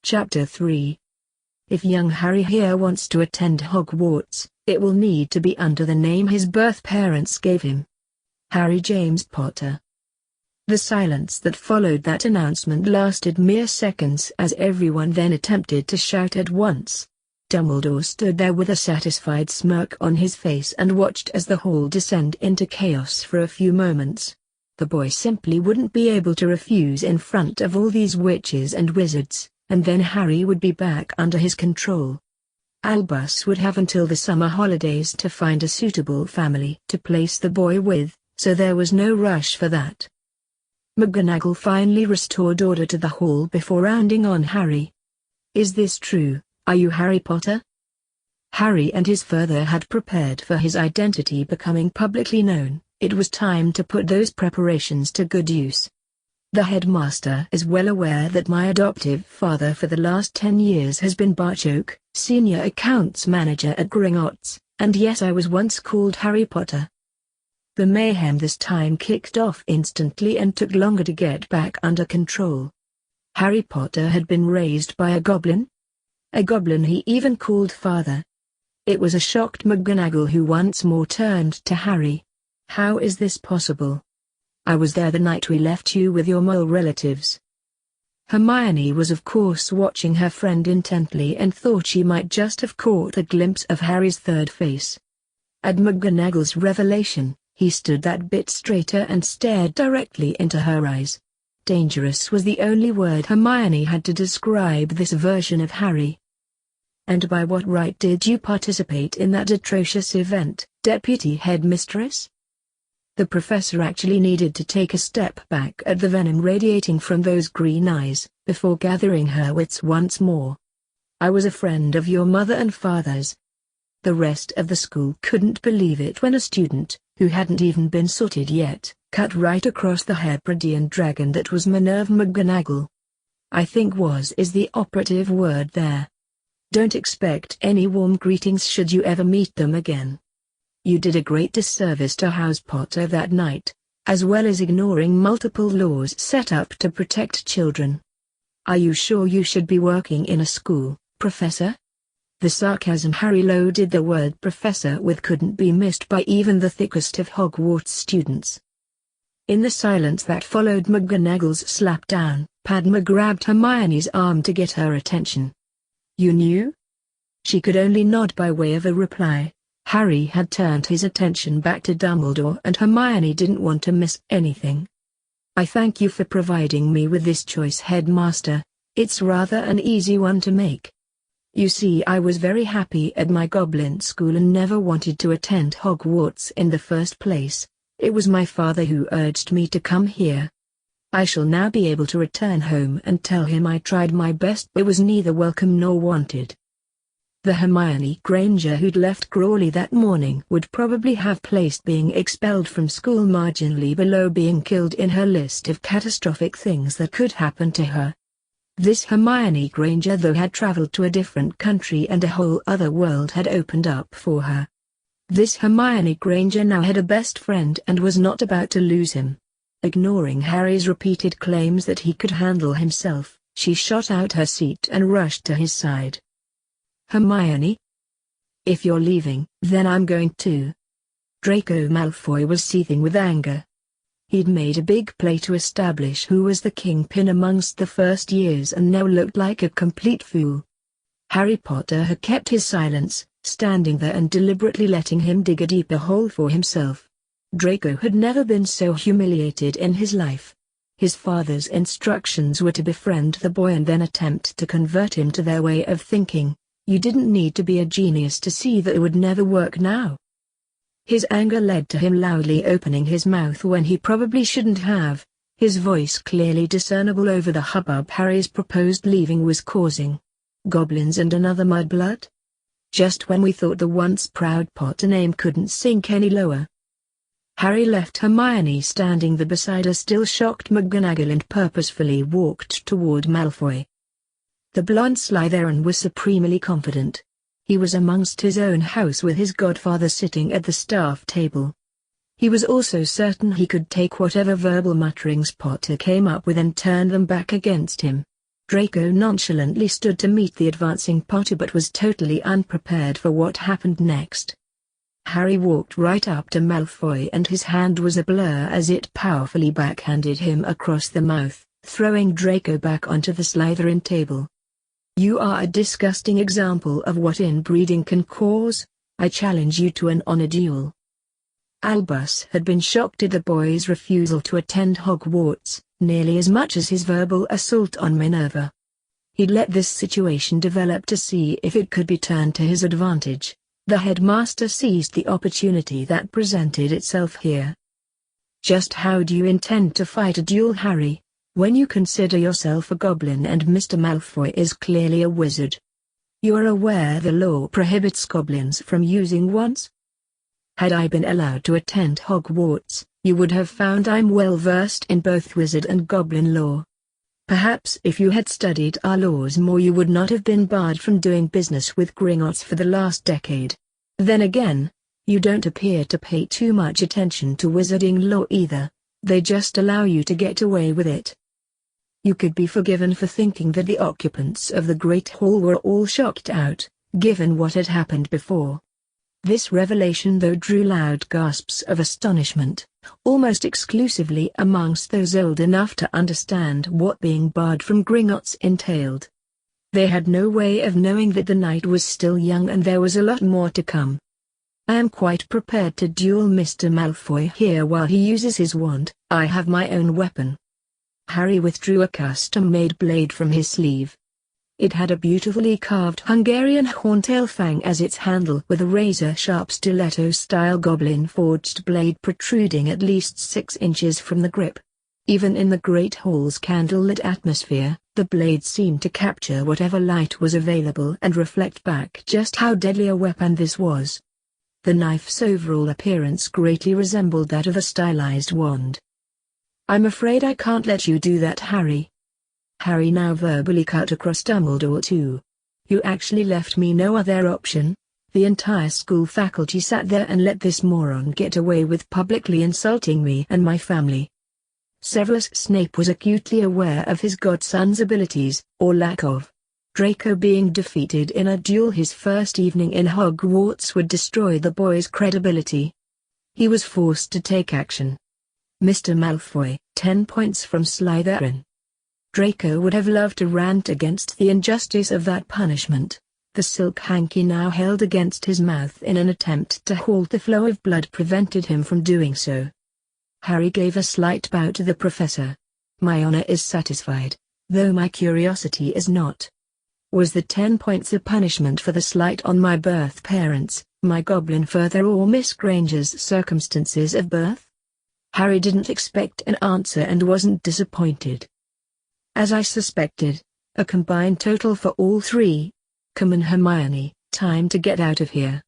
Chapter 3. If young Harry here wants to attend Hogwarts, it will need to be under the name his birth parents gave him. Harry James Potter. The silence that followed that announcement lasted mere seconds as everyone then attempted to shout at once. Dumbledore stood there with a satisfied smirk on his face and watched as the hall descend into chaos for a few moments. The boy simply wouldn't be able to refuse in front of all these witches and wizards, and then Harry would be back under his control. Albus would have until the summer holidays to find a suitable family to place the boy with, so there was no rush for that. McGonagall finally restored order to the hall before rounding on Harry. "Is this true? Are you Harry Potter?" Harry and his father had prepared for his identity becoming publicly known. It was time to put those preparations to good use. "The headmaster is well aware that my adoptive father for the last 10 years has been Barchoke, senior accounts manager at Gringotts, and yes, I was once called Harry Potter." The mayhem this time kicked off instantly and took longer to get back under control. Harry Potter had been raised by a goblin? A goblin he even called father. It was a shocked McGonagall who once more turned to Harry. "How is this possible? I was there the night we left you with your mole relatives." Hermione was of course watching her friend intently and thought she might just have caught a glimpse of Harry's third face. At McGonagall's revelation, he stood that bit straighter and stared directly into her eyes. Dangerous was the only word Hermione had to describe this version of Harry. "And by what right did you participate in that atrocious event, Deputy Headmistress?" The professor actually needed to take a step back at the venom radiating from those green eyes, before gathering her wits once more. "I was a friend of your mother and father's." The rest of the school couldn't believe it when a student, who hadn't even been sorted yet, cut right across the Hebridean dragon that was Minerva McGonagall. I think "was" is the operative word there. Don't expect any warm greetings should you ever meet them again. You did a great disservice to House Potter that night, as well as ignoring multiple laws set up to protect children. Are you sure you should be working in a school, Professor? The sarcasm Harry loaded the word professor with couldn't be missed by even the thickest of Hogwarts students. In the silence that followed McGonagall's slapdown, Padma grabbed Hermione's arm to get her attention. "You knew?" She could only nod by way of a reply. Harry had turned his attention back to Dumbledore and Hermione didn't want to miss anything. "I thank you for providing me with this choice, Headmaster. It's rather an easy one to make. You see, I was very happy at my goblin school and never wanted to attend Hogwarts in the first place. It was my father who urged me to come here. I shall now be able to return home and tell him I tried my best. It was neither welcome nor wanted." The Hermione Granger who'd left Crawley that morning would probably have placed being expelled from school marginally below being killed in her list of catastrophic things that could happen to her. This Hermione Granger though had traveled to a different country and a whole other world had opened up for her. This Hermione Granger now had a best friend and was not about to lose him. Ignoring Harry's repeated claims that he could handle himself, she shot out her seat and rushed to his side. "Hermione? If you're leaving, then I'm going too." Draco Malfoy was seething with anger. He'd made a big play to establish who was the kingpin amongst the first years and now looked like a complete fool. Harry Potter had kept his silence, standing there and deliberately letting him dig a deeper hole for himself. Draco had never been so humiliated in his life. His father's instructions were to befriend the boy and then attempt to convert him to their way of thinking. You didn't need to be a genius to see that it would never work now. His anger led to him loudly opening his mouth when he probably shouldn't have, his voice clearly discernible over the hubbub Harry's proposed leaving was causing. "Goblins and another mudblood? Just when we thought the once proud Potter name couldn't sink any lower." Harry left Hermione standing there beside a still shocked McGonagall and purposefully walked toward Malfoy. The blonde Slytherin was supremely confident. He was amongst his own house with his godfather sitting at the staff table. He was also certain he could take whatever verbal mutterings Potter came up with and turn them back against him. Draco nonchalantly stood to meet the advancing Potter but was totally unprepared for what happened next. Harry walked right up to Malfoy and his hand was a blur as it powerfully backhanded him across the mouth, throwing Draco back onto the Slytherin table. "You are a disgusting example of what inbreeding can cause. I challenge you to an honor duel." Albus had been shocked at the boy's refusal to attend Hogwarts, nearly as much as his verbal assault on Minerva. He'd let this situation develop to see if it could be turned to his advantage. The headmaster seized the opportunity that presented itself here. "Just how do you intend to fight a duel, Harry, when you consider yourself a goblin and Mr. Malfoy is clearly a wizard? You are aware the law prohibits goblins from using wands? Had I been allowed to attend Hogwarts, you would have found I'm well versed in both wizard and goblin law. Perhaps if you had studied our laws more you would not have been barred from doing business with Gringotts for the last decade. Then again, you don't appear to pay too much attention to wizarding law either, they just allow you to get away with it." You could be forgiven for thinking that the occupants of the Great Hall were all shocked out, given what had happened before. This revelation though drew loud gasps of astonishment, almost exclusively amongst those old enough to understand what being barred from Gringotts entailed. They had no way of knowing that the night was still young and there was a lot more to come. "I am quite prepared to duel Mr. Malfoy here while he uses his wand. I have my own weapon." Harry withdrew a custom-made blade from his sleeve. It had a beautifully carved Hungarian horntail fang as its handle with a razor-sharp stiletto-style goblin-forged blade protruding at least 6 inches from the grip. Even in the Great Hall's candlelit atmosphere, the blade seemed to capture whatever light was available and reflect back just how deadly a weapon this was. The knife's overall appearance greatly resembled that of a stylized wand. "I'm afraid I can't let you do that, Harry." Harry now verbally cut across Dumbledore too. "You actually left me no other option. The entire school faculty sat there and let this moron get away with publicly insulting me and my family." Severus Snape was acutely aware of his godson's abilities, or lack of. Draco being defeated in a duel his first evening in Hogwarts would destroy the boy's credibility. He was forced to take action. "Mr. Malfoy, 10 points from Slytherin." Draco would have loved to rant against the injustice of that punishment. The silk hanky now held against his mouth in an attempt to halt the flow of blood prevented him from doing so. Harry gave a slight bow to the professor. "My honor is satisfied, though my curiosity is not. Was the 10 points a punishment for the slight on my birth parents, my goblin father or Miss Granger's circumstances of birth?" Harry didn't expect an answer and wasn't disappointed. "As I suspected, a combined total for all three. Come on, Hermione, time to get out of here.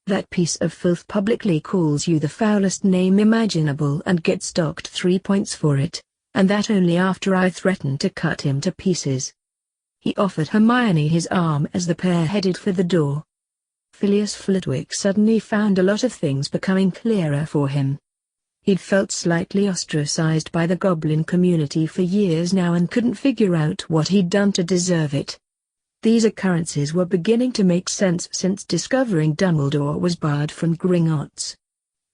That piece of filth publicly calls you the foulest name imaginable and gets docked 3 points for it, and that only after I threatened to cut him to pieces." He offered Hermione his arm as the pair headed for the door. Phileas Flitwick suddenly found a lot of things becoming clearer for him. He'd felt slightly ostracized by the goblin community for years now and couldn't figure out what he'd done to deserve it. These occurrences were beginning to make sense since discovering Dumbledore was barred from Gringotts.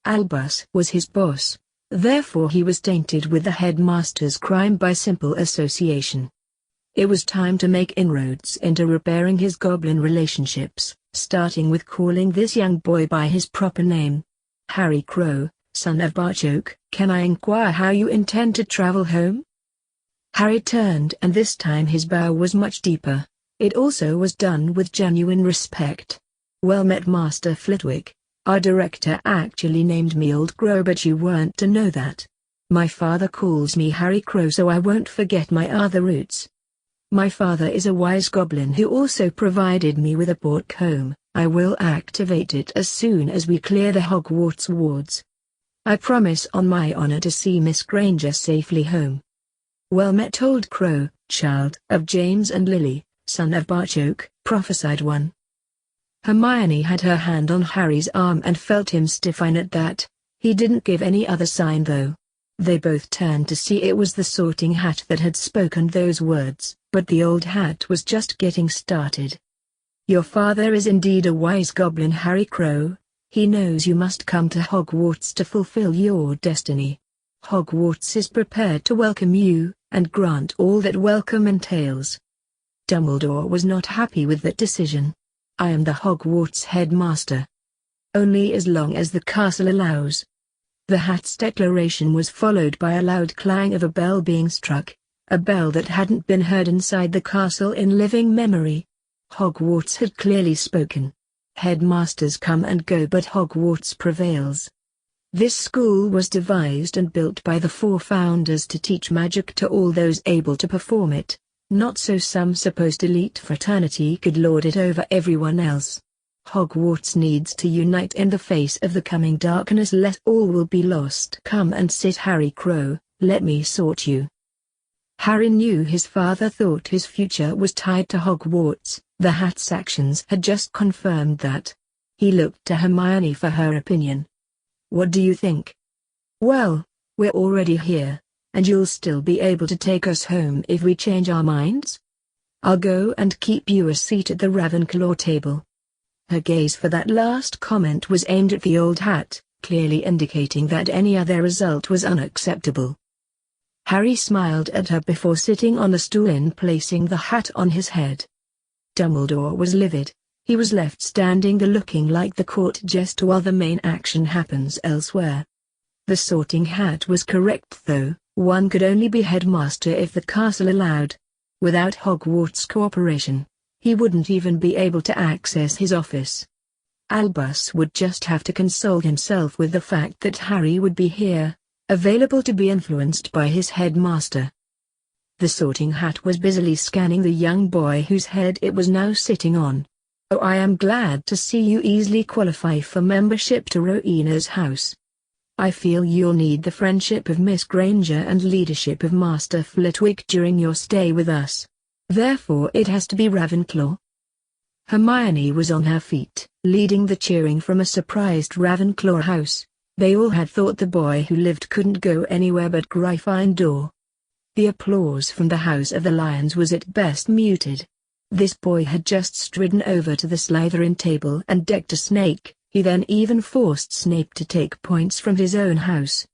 Albus was his boss, therefore he was tainted with the headmaster's crime by simple association. It was time to make inroads into repairing his goblin relationships, starting with calling this young boy by his proper name. "Harry Crow, son of Barchoke, can I inquire how you intend to travel home?" Harry turned and this time his bow was much deeper. It also was done with genuine respect. "Well met, Master Flitwick. Our director actually named me Old Crow, but you weren't to know that. My father calls me Harry Crow, so I won't forget my other roots. My father is a wise goblin who also provided me with a port comb. I will activate it as soon as we clear the Hogwarts wards. I promise on my honor to see Miss Granger safely home." "Well met, Old Crow, child of James and Lily, son of Barchoke," prophesied one. Hermione had her hand on Harry's arm and felt him stiffen at that. He didn't give any other sign though. They both turned to see it was the Sorting Hat that had spoken those words, but the old hat was just getting started. "Your father is indeed a wise goblin, Harry Crow. He knows you must come to Hogwarts to fulfill your destiny. Hogwarts is prepared to welcome you, and grant all that welcome entails." Dumbledore was not happy with that decision. "I am the Hogwarts headmaster. Only as long as the castle allows." The hat's declaration was followed by a loud clang of a bell being struck, a bell that hadn't been heard inside the castle in living memory. Hogwarts had clearly spoken. Headmasters come and go, but Hogwarts prevails. This school was devised and built by the 4 founders to teach magic to all those able to perform it, not so some supposed elite fraternity could lord it over everyone else. Hogwarts needs to unite in the face of the coming darkness, lest all will be lost. "Come and sit, Harry Crow, let me sort you." Harry knew his father thought his future was tied to Hogwarts. The hat's actions had just confirmed that. He looked to Hermione for her opinion. "What do you think?" "Well, we're already here, and you'll still be able to take us home if we change our minds. I'll go and keep you a seat at the Ravenclaw table." Her gaze for that last comment was aimed at the old hat, clearly indicating that any other result was unacceptable. Harry smiled at her before sitting on the stool and placing the hat on his head. Dumbledore was livid. He was left standing there looking like the court jester while the main action happens elsewhere. The Sorting Hat was correct though, one could only be headmaster if the castle allowed. Without Hogwarts cooperation, he wouldn't even be able to access his office. Albus would just have to console himself with the fact that Harry would be here, available to be influenced by his headmaster. The Sorting Hat was busily scanning the young boy whose head it was now sitting on. "Oh, I am glad to see you easily qualify for membership to Rowena's house. I feel you'll need the friendship of Miss Granger and leadership of Master Flitwick during your stay with us. Therefore it has to be Ravenclaw." Hermione was on her feet, leading the cheering from a surprised Ravenclaw house. They all had thought the boy who lived couldn't go anywhere but Gryffindor. The applause from the House of the Lions was at best muted. This boy had just stridden over to the Slytherin table and decked a snake. He then even forced Snape to take points from his own house.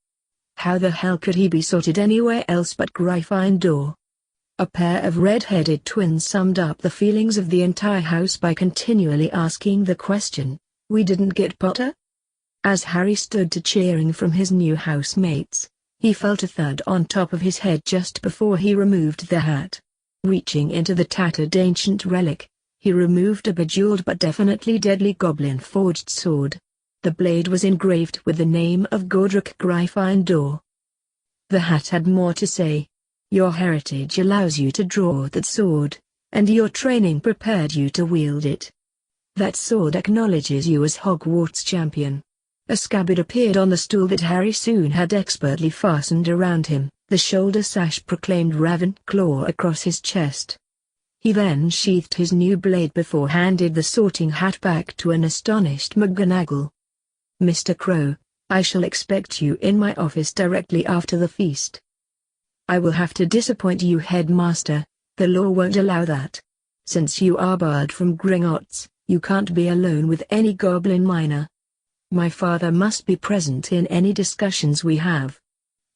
How the hell could he be sorted anywhere else but Gryffindor? A pair of red-headed twins summed up the feelings of the entire house by continually asking the question, "We didn't get Potter?" As Harry stood to cheering from his new housemates, he felt a thud on top of his head just before he removed the hat. Reaching into the tattered ancient relic, he removed a bejeweled but definitely deadly goblin-forged sword. The blade was engraved with the name of Godric Gryffindor. The hat had more to say. "Your heritage allows you to draw that sword, and your training prepared you to wield it. That sword acknowledges you as Hogwarts champion." A scabbard appeared on the stool that Harry soon had expertly fastened around him. The shoulder sash proclaimed Ravenclaw across his chest. He then sheathed his new blade before handed the Sorting Hat back to an astonished McGonagall. "Mr. Crow, I shall expect you in my office directly after the feast." "I will have to disappoint you, Headmaster. The law won't allow that. Since you are barred from Gringotts, you can't be alone with any goblin minor. My father must be present in any discussions we have."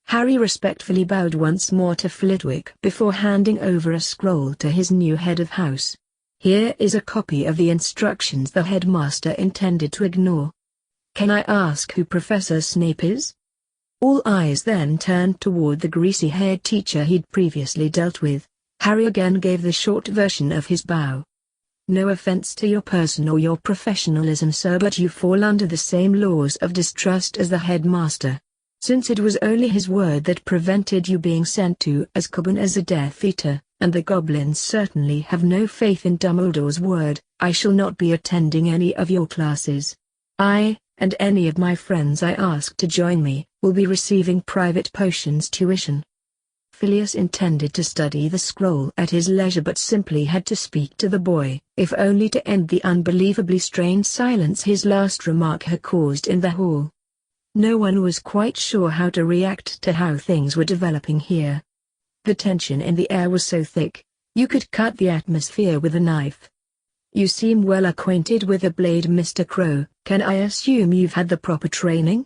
Harry respectfully bowed once more to Flitwick before handing over a scroll to his new head of house. "Here is a copy of the instructions the headmaster intended to ignore. Can I ask who Professor Snape is?" All eyes then turned toward the greasy-haired teacher he'd previously dealt with. Harry again gave the short version of his bow. "No offense to your person or your professionalism, sir, but you fall under the same laws of distrust as the headmaster. Since it was only his word that prevented you being sent to Azkaban as a Death Eater, and the goblins certainly have no faith in Dumbledore's word, I shall not be attending any of your classes. I, and any of my friends I ask to join me, will be receiving private potions tuition." Phileas intended to study the scroll at his leisure but simply had to speak to the boy, if only to end the unbelievably strained silence his last remark had caused in the hall. No one was quite sure how to react to how things were developing here. The tension in the air was so thick, you could cut the atmosphere with a knife. You seem well acquainted with a blade, Mr. Crow. Can I assume you've had the proper training?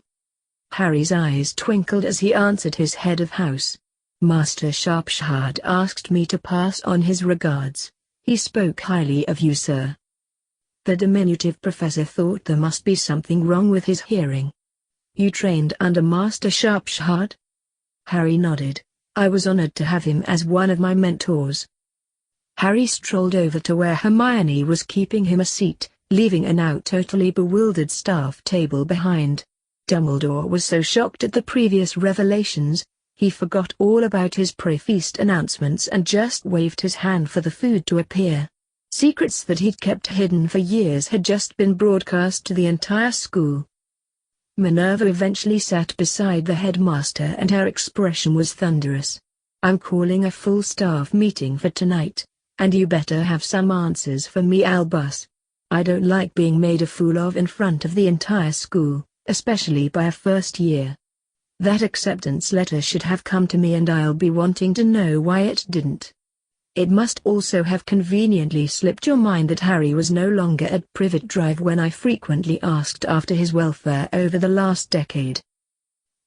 Harry's eyes twinkled as he answered his head of house. Master Sharpshot asked me to pass on his regards. He spoke highly of you, sir. The diminutive professor thought there must be something wrong with his hearing. You trained under Master Sharpshot? Harry nodded. I was honored to have him as one of my mentors. Harry strolled over to where Hermione was keeping him a seat, leaving a now totally bewildered staff table behind. Dumbledore was so shocked at the previous revelations, he forgot all about his pre-feast announcements and just waved his hand for the food to appear. Secrets that he'd kept hidden for years had just been broadcast to the entire school. Minerva eventually sat beside the headmaster and her expression was thunderous. I'm calling a full staff meeting for tonight, and you better have some answers for me, Albus. I don't like being made a fool of in front of the entire school, especially by a first year. That acceptance letter should have come to me and I'll be wanting to know why it didn't. It must also have conveniently slipped your mind that Harry was no longer at Privet Drive when I frequently asked after his welfare over the last decade.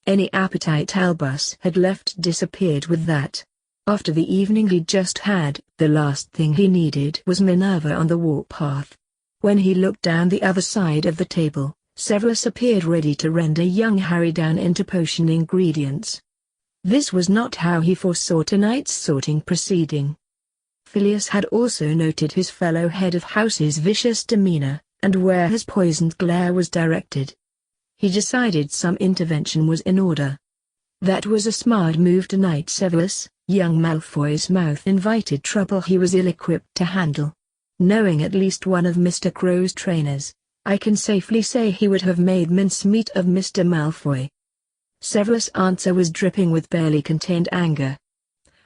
Any appetite Albus had left disappeared with that. After the evening he'd just had, the last thing he needed was Minerva on the warpath. When he looked down the other side of the table, Severus appeared ready to render young Harry down into potion ingredients. This was not how he foresaw tonight's sorting proceeding. Phileas had also noted his fellow head of house's vicious demeanor, and where his poisoned glare was directed. He decided some intervention was in order. That was a smart move tonight, Severus. Young Malfoy's mouth invited trouble he was ill-equipped to handle. Knowing at least one of Mr. Crow's trainers, I can safely say he would have made mincemeat of Mr. Malfoy. Severus' answer was dripping with barely contained anger.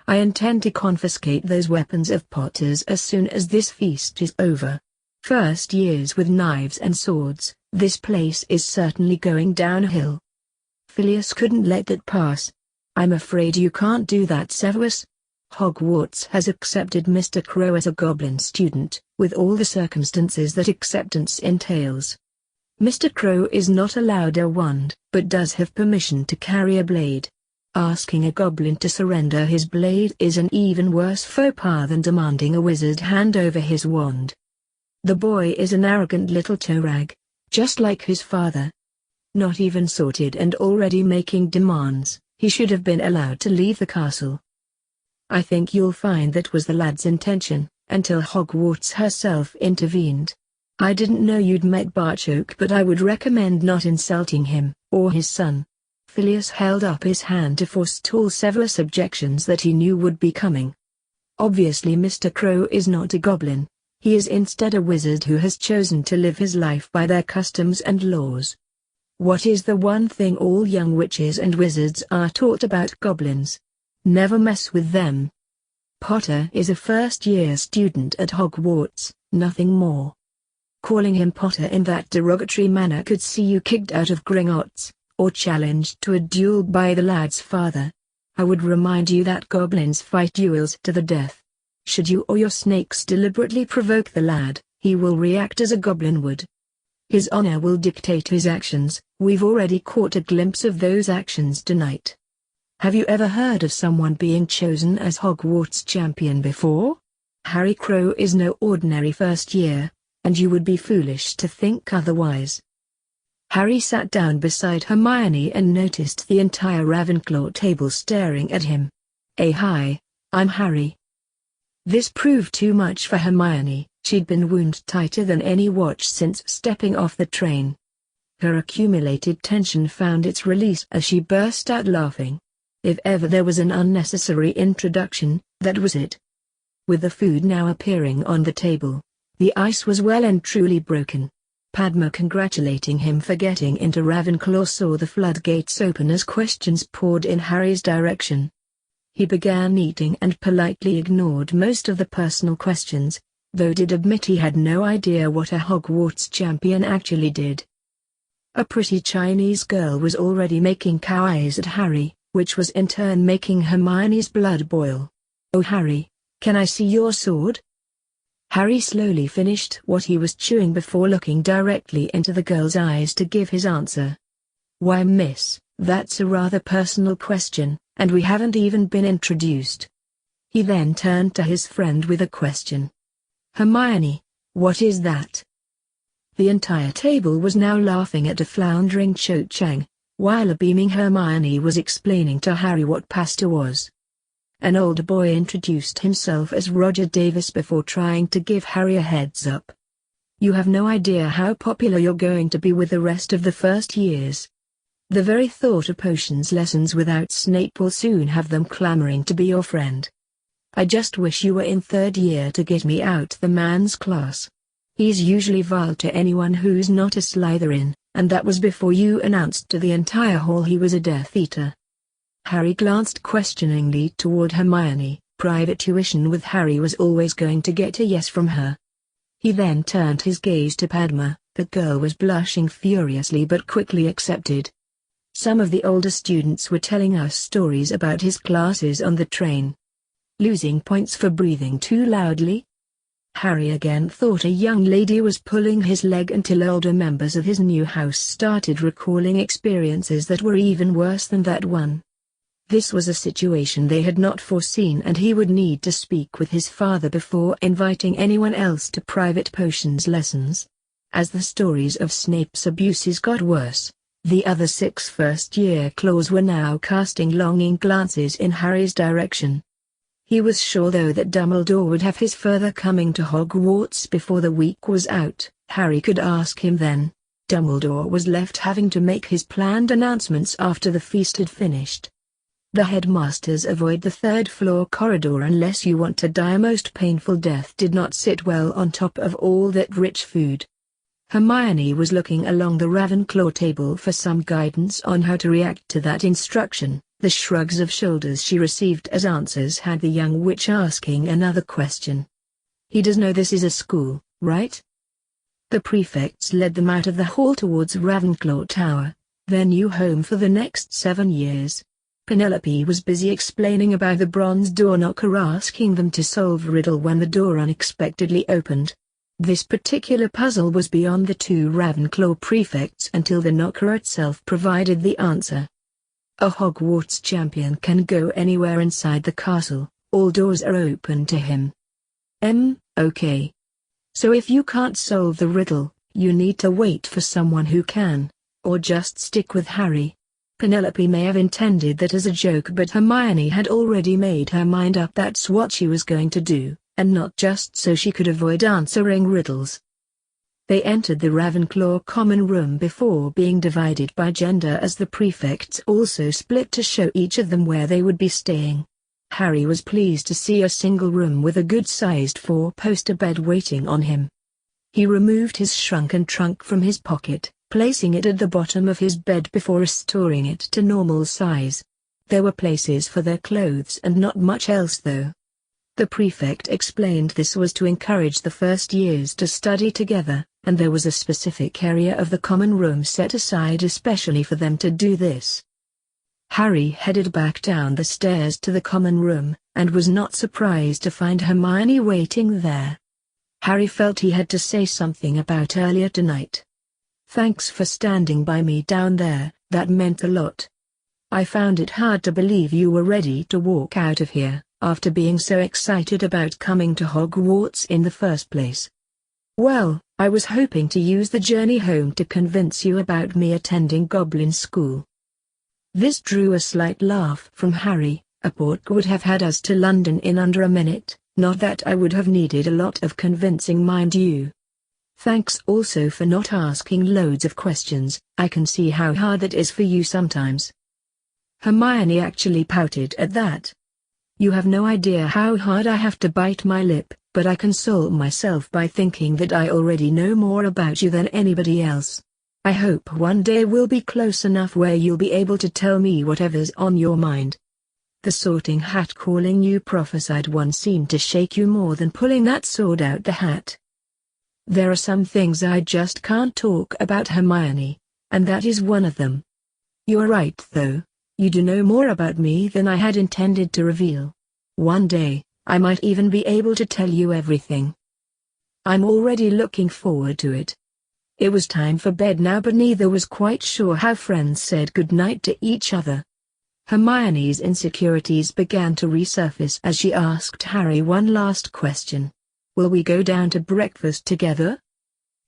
I intend to confiscate those weapons of Potter's as soon as this feast is over. First years with knives and swords, this place is certainly going downhill. Phileas couldn't let that pass. I'm afraid you can't do that, Severus. Hogwarts has accepted Mr. Crow as a goblin student, with all the circumstances that acceptance entails. Mr. Crow is not allowed a wand, but does have permission to carry a blade. Asking a goblin to surrender his blade is an even worse faux pas than demanding a wizard hand over his wand. The boy is an arrogant little toe-rag, just like his father. Not even sorted and already making demands, he should have been allowed to leave the castle. I think you'll find that was the lad's intention, until Hogwarts herself intervened. I didn't know you'd met Barchoke, but I would recommend not insulting him, or his son. Phileas held up his hand to forestall Severus' objections that he knew would be coming. Obviously Mr. Crow is not a goblin, he is instead a wizard who has chosen to live his life by their customs and laws. What is the one thing all young witches and wizards are taught about goblins? Never mess with them. Potter is a first-year student at Hogwarts, nothing more. Calling him Potter in that derogatory manner could see you kicked out of Gringotts, or challenged to a duel by the lad's father. I would remind you that goblins fight duels to the death. Should you or your snakes deliberately provoke the lad, he will react as a goblin would. His honor will dictate his actions. We've already caught a glimpse of those actions tonight. Have you ever heard of someone being chosen as Hogwarts champion before? Harry Crow is no ordinary first year, and you would be foolish to think otherwise. Harry sat down beside Hermione and noticed the entire Ravenclaw table staring at him. Hi, I'm Harry. This proved too much for Hermione. She'd been wound tighter than any watch since stepping off the train. Her accumulated tension found its release as she burst out laughing. If ever there was an unnecessary introduction, that was it. With the food now appearing on the table, the ice was well and truly broken. Padma congratulating him for getting into Ravenclaw saw the floodgates open as questions poured in Harry's direction. He began eating and politely ignored most of the personal questions, though did admit he had no idea what a Hogwarts champion actually did. A pretty Chinese girl was already making cow eyes at Harry, which was in turn making Hermione's blood boil. "Oh Harry, can I see your sword?" Harry slowly finished what he was chewing before looking directly into the girl's eyes to give his answer. "Why miss, that's a rather personal question, and we haven't even been introduced." He then turned to his friend with a question. "Hermione, what is that?" The entire table was now laughing at a floundering Cho Chang, while a beaming Hermione was explaining to Harry what pasta was. An older boy introduced himself as Roger Davis before trying to give Harry a heads up. "You have no idea how popular you're going to be with the rest of the first years. The very thought of potions lessons without Snape will soon have them clamoring to be your friend. I just wish you were in third year to get me out the man's class. He's usually vile to anyone who's not a Slytherin, and that was before you announced to the entire hall he was a Death Eater." Harry glanced questioningly toward Hermione. Private tuition with Harry was always going to get a yes from her. He then turned his gaze to Padma. The girl was blushing furiously but quickly accepted. Some of the older students were telling us stories about his classes on the train. Losing points for breathing too loudly? Harry again thought a young lady was pulling his leg until older members of his new house started recalling experiences that were even worse than that one. This was a situation they had not foreseen, and he would need to speak with his father before inviting anyone else to private potions lessons. As the stories of Snape's abuses got worse, the other 6 first-year claws were now casting longing glances in Harry's direction. He was sure though that Dumbledore would have his further coming to Hogwarts before the week was out. Harry could ask him then. Dumbledore was left having to make his planned announcements after the feast had finished. "The headmasters avoid the third-floor corridor unless you want to die a most painful death" did not sit well on top of all that rich food. Hermione was looking along the Ravenclaw table for some guidance on how to react to that instruction. The shrugs of shoulders she received as answers had the young witch asking another question. "He does know this is a school, right?" The prefects led them out of the hall towards Ravenclaw Tower, their new home for the next 7 years. Penelope was busy explaining about the bronze door knocker, asking them to solve a riddle when the door unexpectedly opened. This particular puzzle was beyond the 2 Ravenclaw prefects until the knocker itself provided the answer. "A Hogwarts champion can go anywhere inside the castle, all doors are open to him." Okay. So if you can't solve the riddle, you need to wait for someone who can, or just stick with Harry. Penelope may have intended that as a joke, but Hermione had already made her mind up that's what she was going to do, and not just so she could avoid answering riddles. They entered the Ravenclaw common room before being divided by gender, as the prefects also split to show each of them where they would be staying. Harry was pleased to see a single room with a good-sized 4-poster bed waiting on him. He removed his shrunken trunk from his pocket, placing it at the bottom of his bed before restoring it to normal size. There were places for their clothes and not much else though. The prefect explained this was to encourage the first years to study together, and there was a specific area of the common room set aside especially for them to do this. Harry headed back down the stairs to the common room, and was not surprised to find Hermione waiting there. Harry felt he had to say something about earlier tonight. "Thanks for standing by me down there, that meant a lot. I found it hard to believe you were ready to walk out of here, after being so excited about coming to Hogwarts in the first place." "Well, I was hoping to use the journey home to convince you about me attending Goblin School." This drew a slight laugh from Harry. "A pork would have had us to London in under a minute, not that I would have needed a lot of convincing, mind you. Thanks also for not asking loads of questions. I can see how hard that is for you sometimes." Hermione actually pouted at that. "You have no idea how hard I have to bite my lip, but I console myself by thinking that I already know more about you than anybody else. I hope one day we'll be close enough where you'll be able to tell me whatever's on your mind." The Sorting Hat calling you prophesied one seemed to shake you more than pulling that sword out the hat. "There are some things I just can't talk about, Hermione. and that is one of them. You are right though, you do know more about me than I had intended to reveal. One day, I might even be able to tell you everything. I'm already looking forward to it. It was time for bed now, but neither was quite sure how friends said goodnight to each other. Hermione's insecurities began to resurface as she asked Harry one last question. Will we go down to breakfast together?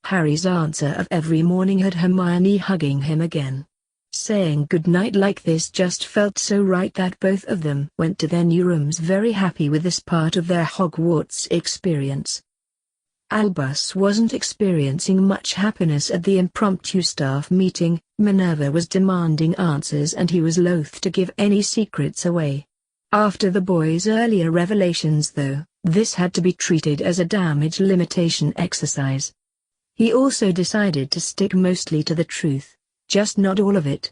Harry's answer of every morning had Hermione hugging him again. Saying goodnight like this just felt so right that both of them went to their new rooms very happy with this part of their Hogwarts experience. Albus wasn't experiencing much happiness at the impromptu staff meeting. Minerva was demanding answers and he was loath to give any secrets away. After the boy's earlier revelations though, this had to be treated as a damage limitation exercise. He also decided to stick mostly to the truth, just not all of it.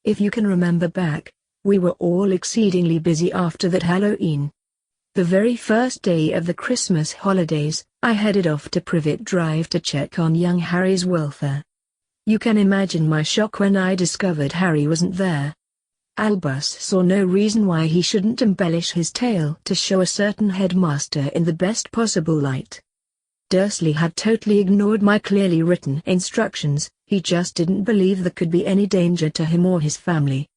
If you can remember back, we were all exceedingly busy after that Halloween. The very first day of the Christmas holidays, I headed off to Privet Drive to check on young Harry's welfare. You can imagine my shock when I discovered Harry wasn't there. Albus saw no reason why he shouldn't embellish his tale to show a certain headmaster in the best possible light. Dursley had totally ignored my clearly written instructions. He just didn't believe there could be any danger to him or his family.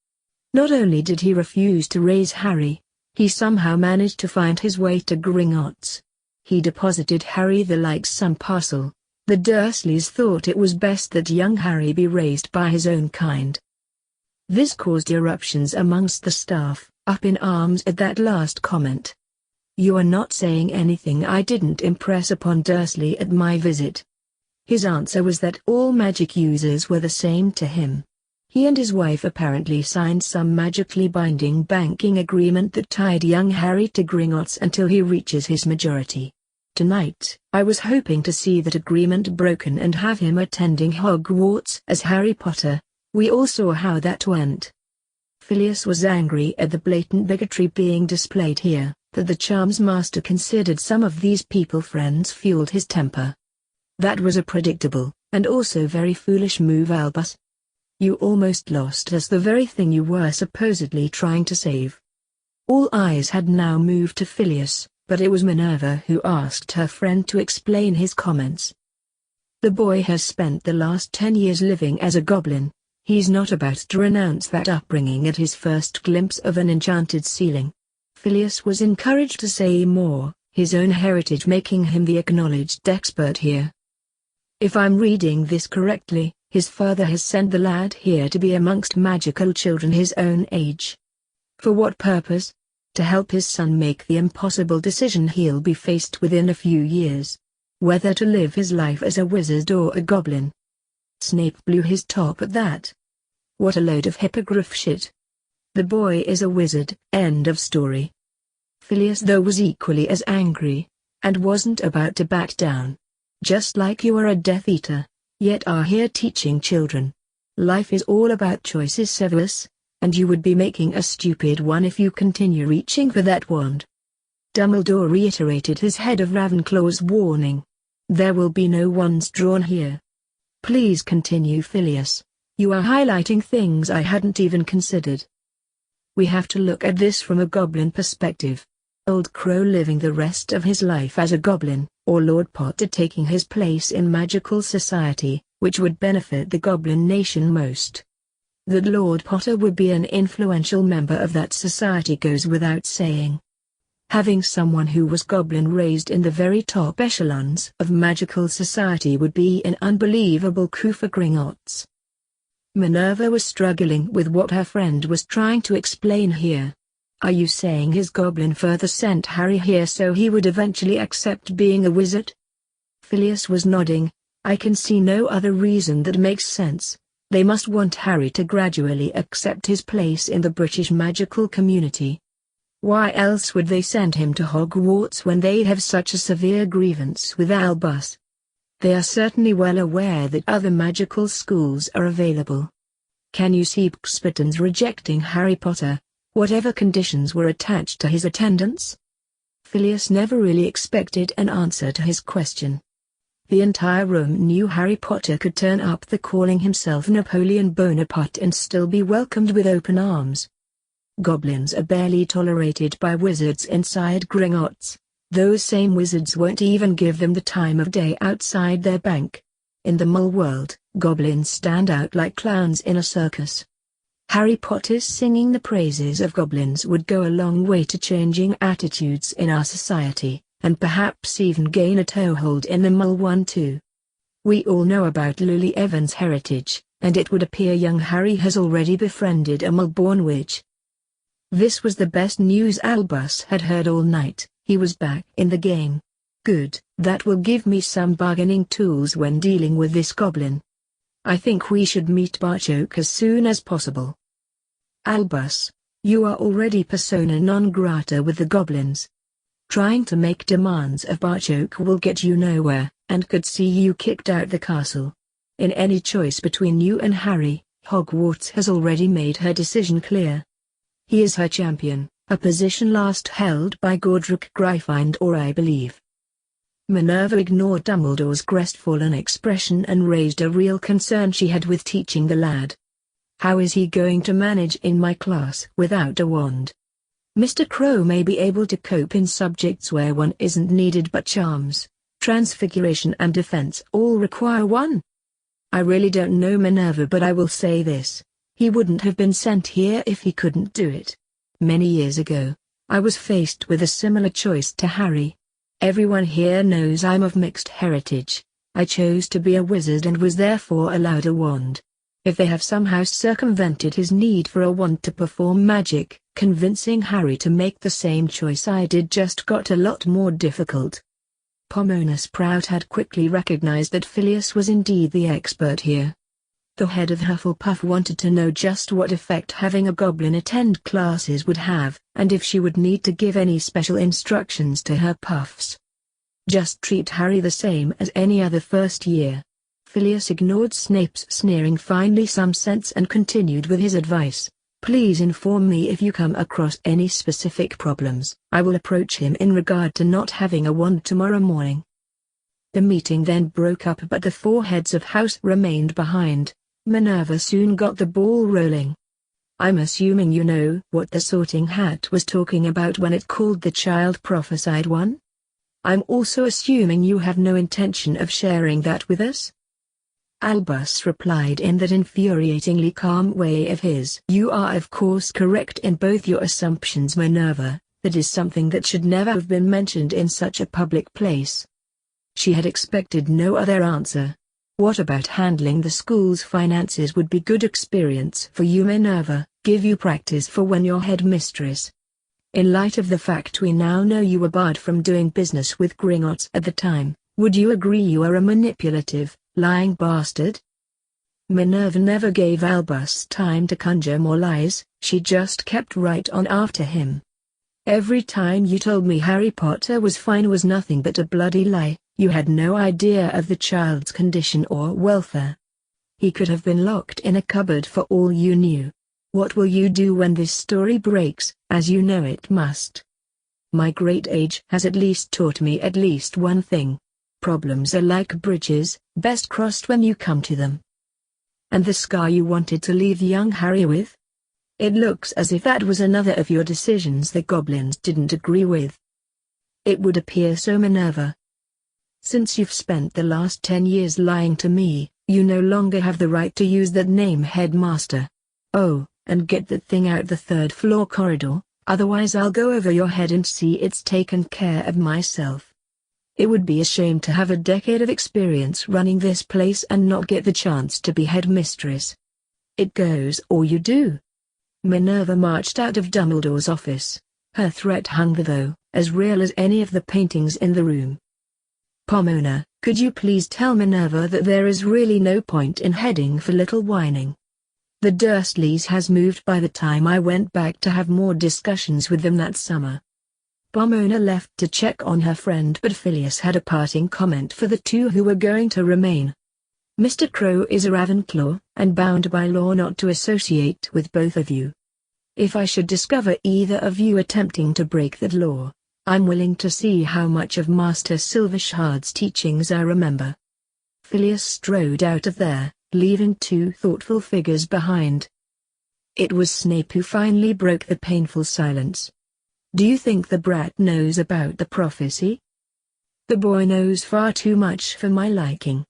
Not only did he refuse to raise Harry, he somehow managed to find his way to Gringotts. He deposited Harry the like some parcel. The Dursleys thought it was best that young Harry be raised by his own kind. This caused eruptions amongst the staff, up in arms at that last comment. You are not saying anything I didn't impress upon Dursley at my visit. His answer was that all magic users were the same to him. He and his wife apparently signed some magically binding banking agreement that tied young Harry to Gringotts until he reaches his majority. Tonight, I was hoping to see that agreement broken and have him attending Hogwarts as Harry Potter. We all saw how that went. Phileas was angry at the blatant bigotry being displayed here. That the charms master considered some of these people friends fueled his temper. That was a predictable, and also very foolish move, Albus. You almost lost us the very thing you were supposedly trying to save. All eyes had now moved to Phileas, but it was Minerva who asked her friend to explain his comments. The boy has spent the last 10 years living as a goblin. He's not about to renounce that upbringing at his first glimpse of an enchanted ceiling. Phileas was encouraged to say more, his own heritage making him the acknowledged expert here. If I'm reading this correctly, his father has sent the lad here to be amongst magical children his own age. For what purpose? To help his son make the impossible decision he'll be faced within a few years. Whether to live his life as a wizard or a goblin. Snape blew his top at that. What a load of hippogriff shit. The boy is a wizard, end of story. Phileas though was equally as angry, and wasn't about to back down. Just like you are a Death Eater, yet are here teaching children. Life is all about choices, Severus, and you would be making a stupid one if you continue reaching for that wand. Dumbledore reiterated his head of Ravenclaw's warning. There will be no wands drawn here. Please continue, Phileas. You are highlighting things I hadn't even considered. We have to look at this from a goblin perspective. Old Crow living the rest of his life as a goblin, or Lord Potter taking his place in magical society, which would benefit the goblin nation most. That Lord Potter would be an influential member of that society goes without saying. Having someone who was goblin raised in the very top echelons of magical society would be an unbelievable coup for Gringotts. Minerva was struggling with what her friend was trying to explain here. Are you saying his goblin father sent Harry here so he would eventually accept being a wizard? Phileas was nodding. I can see no other reason that makes sense. They must want Harry to gradually accept his place in the British magical community. Why else would they send him to Hogwarts when they have such a severe grievance with Albus? They are certainly well aware that other magical schools are available. Can you see Pxpitons rejecting Harry Potter, whatever conditions were attached to his attendance? Phileas never really expected an answer to his question. The entire room knew Harry Potter could turn up the calling himself Napoleon Bonaparte and still be welcomed with open arms. Goblins are barely tolerated by wizards inside Gringotts. Those same wizards won't even give them the time of day outside their bank. In the mole world, goblins stand out like clowns in a circus. Harry Potter's singing the praises of goblins would go a long way to changing attitudes in our society, and perhaps even gain a toehold in the mole one too. We all know about Lily Evans' heritage, and it would appear young Harry has already befriended a mole-born witch. This was the best news Albus had heard all night. He was back in the game. Good, that will give me some bargaining tools when dealing with this goblin. I think we should meet Barchoke as soon as possible. Albus, you are already persona non grata with the goblins. Trying to make demands of Barchoke will get you nowhere, and could see you kicked out the castle. In any choice between you and Harry, Hogwarts has already made her decision clear. He is her champion, a position last held by Godric Gryffindor, I believe. Minerva ignored Dumbledore's crestfallen expression and raised a real concern she had with teaching the lad. How is he going to manage in my class without a wand? Mr. Crow may be able to cope in subjects where one isn't needed, but charms, transfiguration and defense all require one. I really don't know Minerva, but I will say this. He wouldn't have been sent here if he couldn't do it. Many years ago, I was faced with a similar choice to Harry. Everyone here knows I'm of mixed heritage. I chose to be a wizard and was therefore allowed a wand. If they have somehow circumvented his need for a wand to perform magic, convincing Harry to make the same choice I did just got a lot more difficult. Pomona Sprout had quickly recognized that Phileas was indeed the expert here. The head of Hufflepuff wanted to know just what effect having a goblin attend classes would have, and if she would need to give any special instructions to her puffs. Just treat Harry the same as any other first year. Phileas ignored Snape's sneering "finally some sense" and continued with his advice. Please inform me if you come across any specific problems. I will approach him in regard to not having a wand tomorrow morning. The meeting then broke up, but the four heads of house remained behind. Minerva soon got the ball rolling. I'm assuming you know what the Sorting Hat was talking about when it called the child prophesied one? I'm also assuming you have no intention of sharing that with us? Albus replied in that infuriatingly calm way of his. You are of course correct in both your assumptions, Minerva. That is something that should never have been mentioned in such a public place. She had expected no other answer. What about handling the school's finances would be good experience for you, Minerva, give you practice for when you're headmistress. In light of the fact we now know you were barred from doing business with Gringotts at the time, would you agree you are a manipulative, lying bastard? Minerva never gave Albus time to conjure more lies, she just kept right on after him. Every time you told me Harry Potter was fine was nothing but a bloody lie. You had no idea of the child's condition or welfare. He could have been locked in a cupboard for all you knew. What will you do when this story breaks, as you know it must? My great age has at least taught me at least one thing. Problems are like bridges, best crossed when you come to them. And the scar you wanted to leave young Harry with? It looks as if that was another of your decisions the goblins didn't agree with. It would appear so, Minerva. Since you've spent the last 10 years lying to me, you no longer have the right to use that name, headmaster. Oh, and get that thing out the third floor corridor, otherwise I'll go over your head and see it's taken care of myself. It would be a shame to have a decade of experience running this place and not get the chance to be headmistress. It goes or you do. Minerva marched out of Dumbledore's office. Her threat hung there though, as real as any of the paintings in the room. Pomona, could you please tell Minerva that there is really no point in heading for little whining? The Dursleys has moved by the time I went back to have more discussions with them that summer. Pomona left to check on her friend, but Phileas had a parting comment for the two who were going to remain. Mr. Crow is a Ravenclaw, and bound by law not to associate with both of you. If I should discover either of you attempting to break that law, I'm willing to see how much of Master Silvershard's teachings I remember. Phileas strode out of there, leaving two thoughtful figures behind. It was Snape who finally broke the painful silence. "Do you think the brat knows about the prophecy?" "The boy knows far too much for my liking."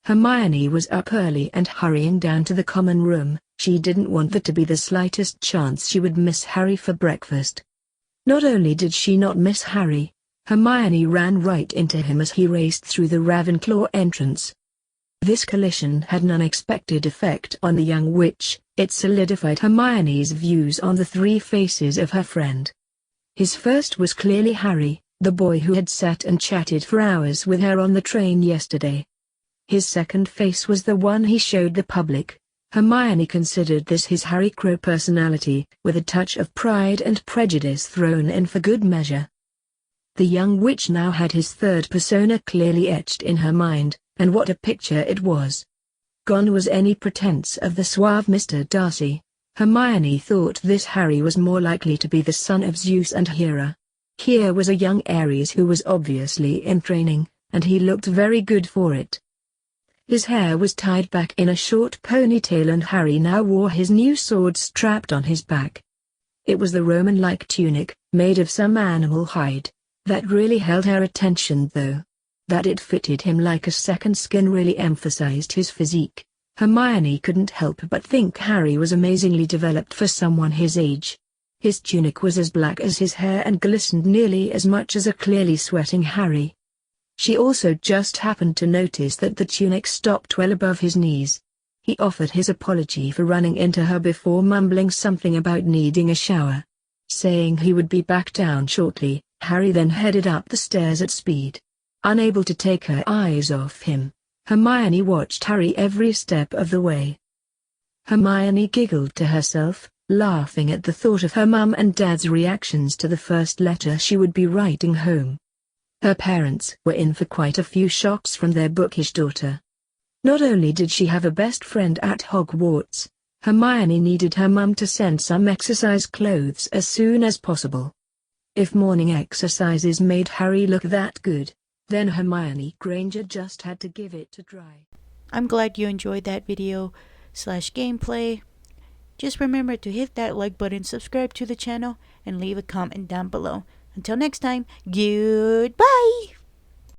Hermione was up early and hurrying down to the common room. She didn't want there to be the slightest chance she would miss Harry for breakfast. Not only did she not miss Harry, Hermione ran right into him as he raced through the Ravenclaw entrance. This collision had an unexpected effect on the young witch. It solidified Hermione's views on the three faces of her friend. His first was clearly Harry, the boy who had sat and chatted for hours with her on the train yesterday. His second face was the one he showed the public. Hermione considered this his Harry Crow personality, with a touch of pride and prejudice thrown in for good measure. The young witch now had his third persona clearly etched in her mind, and what a picture it was. Gone was any pretense of the suave Mr. Darcy. Hermione thought this Harry was more likely to be the son of Zeus and Hera. Here was a young Aries who was obviously in training, and he looked very good for it. His hair was tied back in a short ponytail and Harry now wore his new sword strapped on his back. It was the Roman-like tunic, made of some animal hide, that really held her attention though. That it fitted him like a second skin really emphasized his physique. Hermione couldn't help but think Harry was amazingly developed for someone his age. His tunic was as black as his hair and glistened nearly as much as a clearly sweating Harry. She also just happened to notice that the tunic stopped well above his knees. He offered his apology for running into her before mumbling something about needing a shower. Saying he would be back down shortly, Harry then headed up the stairs at speed. Unable to take her eyes off him, Hermione watched Harry every step of the way. Hermione giggled to herself, laughing at the thought of her mum and dad's reactions to the first letter she would be writing home. Her parents were in for quite a few shocks from their bookish daughter. Not only did she have a best friend at Hogwarts, Hermione needed her mum to send some exercise clothes as soon as possible. If morning exercises made Harry look that good, then Hermione Granger just had to give it a try. I'm glad you enjoyed that video/gameplay. Just remember to hit that like button, subscribe to the channel, and leave a comment down below. Until next time, goodbye!